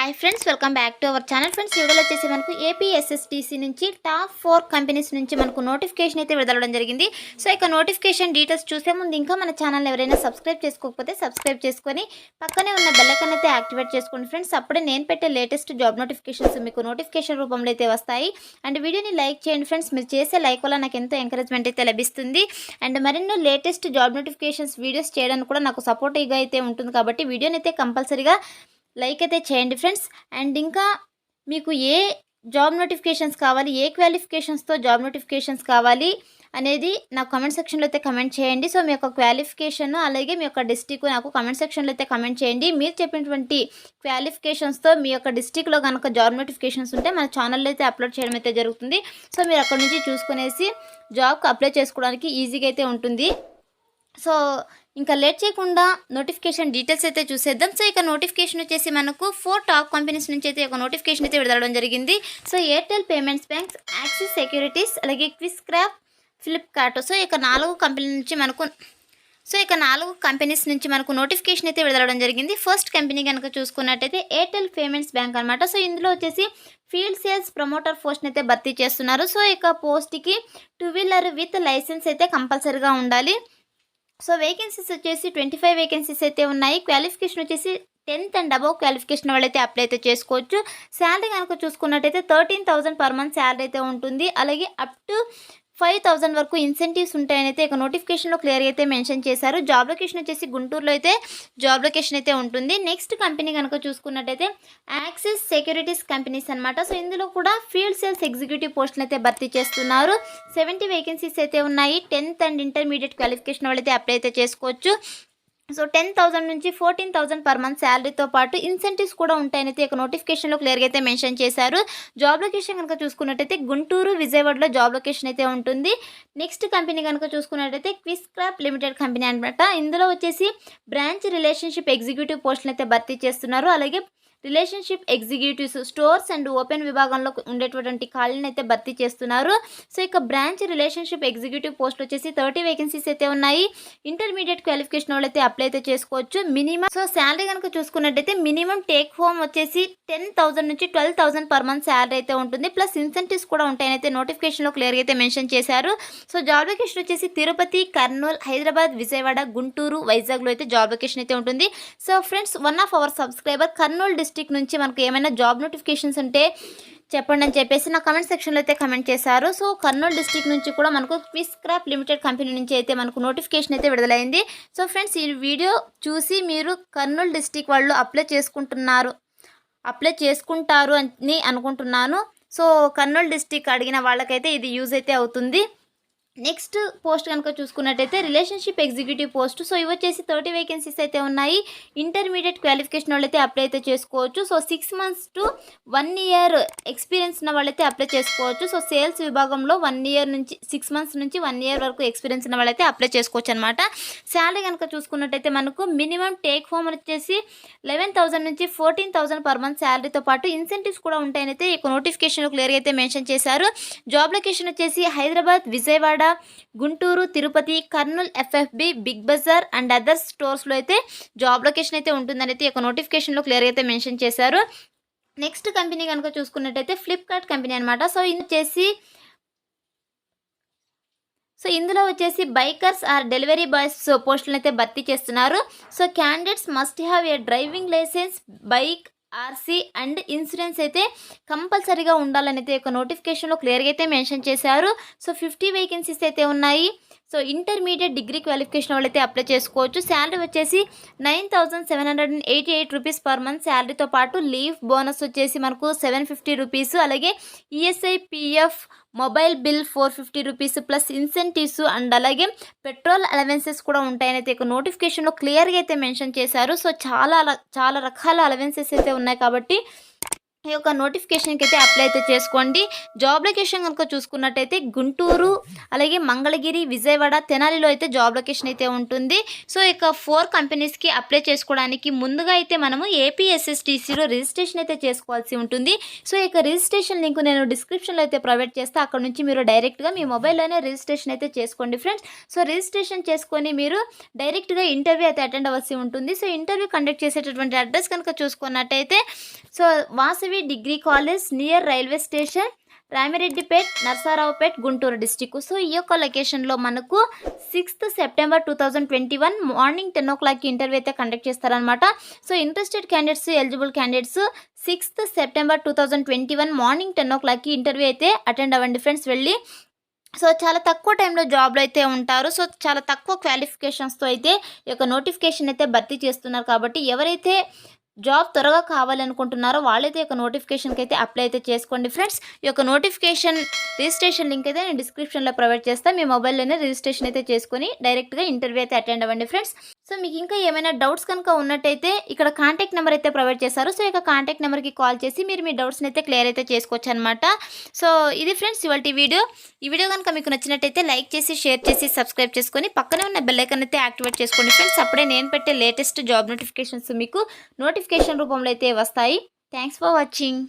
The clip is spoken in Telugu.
Hi friends, welcome back to our channel. Friends, వీడియోలో వచ్చేసి మనకు ఏపీఎస్ఎస్టీసీ నుంచి టాప్ 4 కంపెనీస్ నుంచి మనకు నోటిఫికేషన్ అయితే విడుదలవడం జరిగింది. సో ఇక నోటిఫికేషన్ డీటెయిల్స్ చూసే ముందు ఇంకా మన ఛానల్ ఎవరైనా సబ్స్క్రైబ్ చేసుకోకపోతే సబ్స్క్రైబ్ చేసుకొని పక్కనే ఉన్న బెల్ ఐకాన్ అయితే యాక్టివేట్ చేసుకోండి ఫ్రెండ్స్. అప్పుడే నేను పెట్టే లేటెస్ట్ జాబ్ నోటిఫికేషన్స్ మీకు నోటిఫికేషన్ రూపంలో అయితే వస్తాయి. అండ్ వీడియోని లైక్ చేయండి ఫ్రెండ్స్. మీరు చేసే లైక్ వల్ల నాకు ఎంతో ఎంకరేజ్మెంట్ అయితే లభిస్తుంది. అండ్ మరెన్నో లేటెస్ట్ జాబ్ నోటిఫికేషన్స్ వీడియోస్ చేయడానికి కూడా నాకు సపోర్టివ్గా అయితే ఉంటుంది. కాబట్టి వీడియోని అయితే కంపల్సరీగా లైక్ అయితే చేయండి ఫ్రెండ్స్. అండ్ ఇంకా మీకు ఏ జాబ్ నోటిఫికేషన్స్ కావాలి, ఏ క్వాలిఫికేషన్స్తో జాబ్ నోటిఫికేషన్స్ కావాలి అనేది నాకు కమెంట్ సెక్షన్లో అయితే కమెంట్ చేయండి. సో మీ యొక్క క్వాలిఫికేషన్ అలాగే మీ యొక్క డిస్టిక్ నాకు కమెంట్ సెక్షన్లో అయితే కమెంట్ చేయండి. మీరు చెప్పినటువంటి క్వాలిఫికేషన్స్తో మీ యొక్క డిస్టిక్లో కనుక జాబ్ నోటిఫికేషన్స్ ఉంటే మన ఛానల్లో అయితే అప్లోడ్ చేయడం అయితే జరుగుతుంది. సో మీరు అక్కడ నుంచి చూసుకునేసి జాబ్కి అప్లై చేసుకోవడానికి ఈజీగా అయితే ఉంటుంది. సో ఇంకా లేట్ చేయకుండా నోటిఫికేషన్ డీటెయిల్స్ అయితే చూసేద్దాం. సో ఇక నోటిఫికేషన్ వచ్చేసి మనకు 4 టాప్ కంపెనీస్ నుంచి అయితే ఒక నోటిఫికేషన్ అయితే విడుదలడం జరిగింది. So Airtel payments banks, axis securities, అలాగే క్విక్స్క్రాఫ్ట్, ఫ్లిప్కార్ట్. సో ఇక 4 కంపెనీస్ నుంచి మనకు నోటిఫికేషన్ అయితే విడుదలడం జరిగింది. ఫస్ట్ కంపెనీ కనుక చూసుకున్నట్టయితే ఎయిర్టెల్ పేమెంట్స్ బ్యాంక్ అనమాట. సో ఇందులో వచ్చేసి ఫీల్డ్ సేల్స్ ప్రమోటర్ పోస్ట్ని అయితే భర్తీ చేస్తున్నారు. సో ఇక పోస్ట్కి 2 వీలర్ విత్ లైసెన్స్ అయితే కంపల్సరీగా ఉండాలి. సో వేకెన్సీస్ వచ్చేసి 25 వేకెన్సీస్ అయితే ఉన్నాయి. క్వాలిఫికేషన్ వచ్చేసి 10th అండ్ అబవ్ క్వాలిఫికేషన్ వాళ్ళైతే అప్లై అయితే చేసుకోవచ్చు. శాలరీ కనుక చూసుకున్నట్టయితే 13,000 పర్ మంత్ శాలరీ అయితే ఉంటుంది. అలాగే అప్ టు 5,000 వరకు ఇన్సెంటివ్స్ ఉంటాయని అయితే ఇక నోటిఫికేషన్లో క్లియర్గా అయితే మెన్షన్ చేశారు. జాబ్ లొకేషన్ వచ్చేసి గుంటూరులో అయితే జాబ్ లొకేషన్ అయితే ఉంటుంది. నెక్స్ట్ కంపెనీ కనుక చూసుకున్నట్టయితే యాక్సిస్ సెక్యూరిటీస్ కంపెనీస్ అనమాట. సో ఇందులో కూడా ఫీల్డ్ సేల్స్ ఎగ్జిక్యూటివ్ పోస్టులు అయితే భర్తీ చేస్తున్నారు. 70 వేకెన్సీస్ అయితే ఉన్నాయి. 10th అండ్ ఇంటర్మీడియట్ క్వాలిఫికేషన్ వాళ్ళైతే అప్లై అయితే చేసుకోవచ్చు. సో 10,000 నుంచి 14,000 పర్ మంత్ శాలరీతో పాటు ఇన్సెంటివ్స్ కూడా ఉంటాయని ఇక నోటిఫికేషన్లో క్లియర్గా అయితే మెన్షన్ చేశారు. జాబ్ లొకేషన్ కనుక చూసుకున్నట్టయితే గుంటూరు, విజయవాడలో జాబ్ లొకేషన్ అయితే ఉంటుంది. నెక్స్ట్ కంపెనీ కనుక చూసుకున్నట్టయితే క్విక్స్క్రాఫ్ట్ లిమిటెడ్ కంపెనీ అనమాట. ఇందులో వచ్చేసి బ్రాంచ్ రిలేషన్షిప్ ఎగ్జిక్యూటివ్ పోస్టులు అయితే భర్తీ చేస్తున్నారు. అలాగే relationship executives, stores and open విభాగంలో ఉండేటువంటి ఖాళీని అయితే భర్తీ చేస్తున్నారు. సో ఇక బ్రాంచ్ రిలేషన్షిప్ ఎగ్జిక్యూటివ్ పోస్ట్ వచ్చేసి 30 వేకెన్సీస్ అయితే ఉన్నాయి. ఇంటర్మీడియట్ క్వాలిఫికేషన్ వాళ్ళు అయితే అప్లై అయితే చేసుకోవచ్చు. మినిమం సో శాలరీ కనుక చూసుకున్నట్టయితే మినిమం టేక్ హోమ్ వచ్చేసి 10,000 నుంచి 12,000 పర్ మంత్ శాలరీ అయితే ఉంటుంది. ప్లస్ ఇన్సెంటివ్స్ కూడా ఉంటాయని అయితే నోటిఫికేషన్లో క్లియర్గా అయితే మెన్షన్ చేశారు. సో జాబ్ లొకేషన్ వచ్చేసి తిరుపతి, కర్నూలు, హైదరాబాద్, విజయవాడ, గుంటూరు, వైజాగ్లో అయితే జాబ్ లొకేషన్ అయితే ఉంటుంది. So friends, one of our subscriber Kurnool district నుంచి మనకు ఏమైనా జాబ్ నోటిఫికేషన్స్ ఉంటే చెప్పండి అని చెప్పేసి నా కమెంట్ సెక్షన్లో అయితే కమెంట్ చేశారు. సో కర్నూలు డిస్ట్రిక్ట్ నుంచి కూడా మనకు క్విక్స్క్రాఫ్ట్ లిమిటెడ్ కంపెనీ నుంచి అయితే మనకు నోటిఫికేషన్ అయితే విడుదలైంది. సో ఫ్రెండ్స్, ఈ వీడియో చూసి మీరు కర్నూలు డిస్ట్రిక్ట్ వాళ్ళు అప్లై చేసుకుంటారు అని అనుకుంటున్నాను. సో కర్నూలు డిస్ట్రిక్ట్ అడిగిన వాళ్ళకైతే ఇది యూజ్ అయితే అవుతుంది. నెక్స్ట్ పోస్ట్ కనుక చూసుకున్నట్టయితే రిలేషన్షిప్ ఎగ్జిక్యూటివ్ పోస్ట్. సో ఇవి వచ్చేసి 30 వేకెన్సీస్ అయితే ఉన్నాయి. ఇంటర్మీడియట్ క్వాలిఫికేషన్ వాళ్ళైతే అప్లై అయితే చేసుకోవచ్చు. So 6 months to 1 year experience ఉన్న వాళ్ళైతే అప్లై చేసుకోవచ్చు. సో సేల్స్ విభాగంలో 1 year నుంచి 6 months నుంచి 1 year వరకు ఎక్స్పీరియన్స్ ఉన్న వాళ్ళైతే అప్లై చేసుకోవచ్చు అనమాట. శాలరీ కనుక చూసుకున్నట్టయితే మనకు మినిమం టేక్ హోమ్ వచ్చేసి 11,000 నుంచి 14,000 పర్ మంత్ శాలరీతో పాటు ఇన్సెంటివ్స్ కూడా ఉంటాయని అయితే ఈ నోటిఫికేషన్లో క్లియర్గా అయితే మెన్షన్ చేశారు. జాబ్ లొకేషన్ వచ్చేసి Hyderabad, Vijayawada, Guntur, Tirupati, Kurnool, FFB, Big Bazaar and other స్టోర్స్లో అయితే జాబ్ లొకేషన్ అయితే ఉంటుందని అయితే ఒక నోటిఫికేషన్లో క్లియర్గా అయితే మెన్షన్ చేశారు. నెక్స్ట్ కంపెనీ కనుక చూసుకున్నట్టయితే ఫ్లిప్కార్ట్ కంపెనీ అనమాట. సో ఇందులో వచ్చేసి బైకర్స్ ఆర్ డెలివరీ బాయ్స్ పోస్టులను అయితే భర్తీ చేస్తున్నారు. So candidates must have a driving licence, bike, RC and insurance అయితే కంపల్సరీగా ఉండాలని అయితే ఒక నోటిఫికేషన్లో క్లియర్గా అయితే మెన్షన్ చేశారు. సో 50 వేకెన్సీస్ అయితే ఉన్నాయి. సో ఇంటర్మీడియట్ డిగ్రీ క్వాలిఫికేషన్ వాళ్ళైతే అప్లై చేసుకోవచ్చు. శాలరీ వచ్చేసి 9,788 రూపీస్ పర్ మంత్ శాలరీతో పాటు లీవ్ బోనస్ వచ్చేసి మనకు 750 రూపీస్, అలాగే ESI, PF, mobile bill 450 rupees plus incentives and అలాగే పెట్రోల్ అలవెన్సెస్ కూడా ఉంటాయని అయితే ఇక నోటిఫికేషన్లో క్లియర్గా అయితే మెన్షన్ చేశారు. సో చాలా రకాల అలవెన్సెస్ అయితే ఉన్నాయి. కాబట్టి ఈ యొక్క నోటిఫికేషన్‌కి అయితే అప్లై అయితే చేసుకోండి. జాబ్ లొకేషన్ గనుక చూసుకున్నట్టయితే గుంటూరు, అలాగే మంగళగిరి, విజయవాడ, తెనాలిలో అయితే జాబ్ లొకేషన్ అయితే ఉంటుంది. సో, ఇక 4 కంపెనీస్‌కి అప్లై చేసుకోవడానికి ముందుగా అయితే మనము ఏపీఎస్ఎస్‌టీసీలో రిజిస్ట్రేషన్ అయితే చేసుకోవాల్సి ఉంటుంది. సో, ఇక రిజిస్ట్రేషన్ లింక్ నేను డిస్క్రిప్షన్‌లో అయితే ప్రొవైడ్ చేస్తా. అక్కడ నుంచి మీరు డైరెక్ట్‌గా మీ మొబైల్‌లోనే రిజిస్ట్రేషన్ అయితే చేసుకోండి ఫ్రెండ్స్. సో, రిజిస్ట్రేషన్ చేసుకొని మీరు డైరెక్ట్‌గా ఇంటర్వ్యూ అయితే అటెండ్ అవ్వాల్సి ఉంటుంది. సో, ఇంటర్వ్యూ కండక్ట్ చేసేటటువంటి అడ్రస్ కనుక చూసుకున్నట్టయితే so, Vasavi degree college near railway station, Ramireddypet, Narasaraopet, Guntur district. So, ఈ యొక్క లొకేషన్‌లో మనకు 6th సెప్టెంబర్ 2021 మార్నింగ్ 10:00కి ఇంటర్వ్యూ అయితే కండక్ట్ చేస్తారనమాట. So, interested candidates, eligible candidates 6th September 2021 morning 10:00కి ఇంటర్వ్యూ అయితే అటెండ్ అవ్వండి ఫ్రెండ్స్ వెళ్ళి. సో, చాలా తక్కువ టైంలో జాబ్‌లో అయితే ఉంటారు. సో, చాలా తక్కువ క్వాలిఫికేషన్స్‌తో అయితే ఈ యొక్క నోటిఫికేషన్ అయితే భర్తీ చేస్తున్నారు కాబట్టి ఎవరైతే జాబ్ త్వరగా కావాలనుకుంటున్నారో వాళ్ళైతే ఈ యొక్క నోటిఫికేషన్‌కి అయితే అప్లై అయితే చేసుకోండి ఫ్రెండ్స్. ఈ యొక్క నోటిఫికేషన్ రిజిస్ట్రేషన్ లింక్ అయితే నేను డిస్క్రిప్షన్‌లో ప్రొవైడ్ చేస్తా. మీ మొబైల్‌లోనే రిజిస్ట్రేషన్ అయితే చేసుకొని డైరెక్ట్‌గా ఇంటర్వ్యూ అయితే అటెండ్ అవ్వండి ఫ్రెండ్స్. సో, మీకు ఇంకా ఏమైనా డౌట్స్ కనుక ఉన్నట్టయితే ఇక్కడ కాంటాక్ట్ నెంబర్ అయితే ప్రొవైడ్ చేశారు. సో, ఇక కాంటాక్ట్ నెంబర్‌కి కాల్ చేసి మీరు మీ డౌట్స్‌ని అయితే క్లియర్ అయితే చేసుకోవచ్చనమాట. సో, ఇది ఫ్రెండ్స్ ఇవాల్టి వీడియో. ఈ వీడియో కనుక మీకు నచ్చినట్టయితే లైక్ చేసి, షేర్ చేసి, సబ్స్క్రైబ్ చేసుకొని పక్కనే ఉన్న బెల్ ఐకాన్ అయితే యాక్టివేట్ చేసుకోండి ఫ్రెండ్స్. అప్పుడే నేను పెట్టే లేటెస్ట్ జాబ్ నోటిఫికేషన్స్ మీకు నోటిఫికేషన్ రూపంలో అయితే వస్తాయి. Thanks for watching.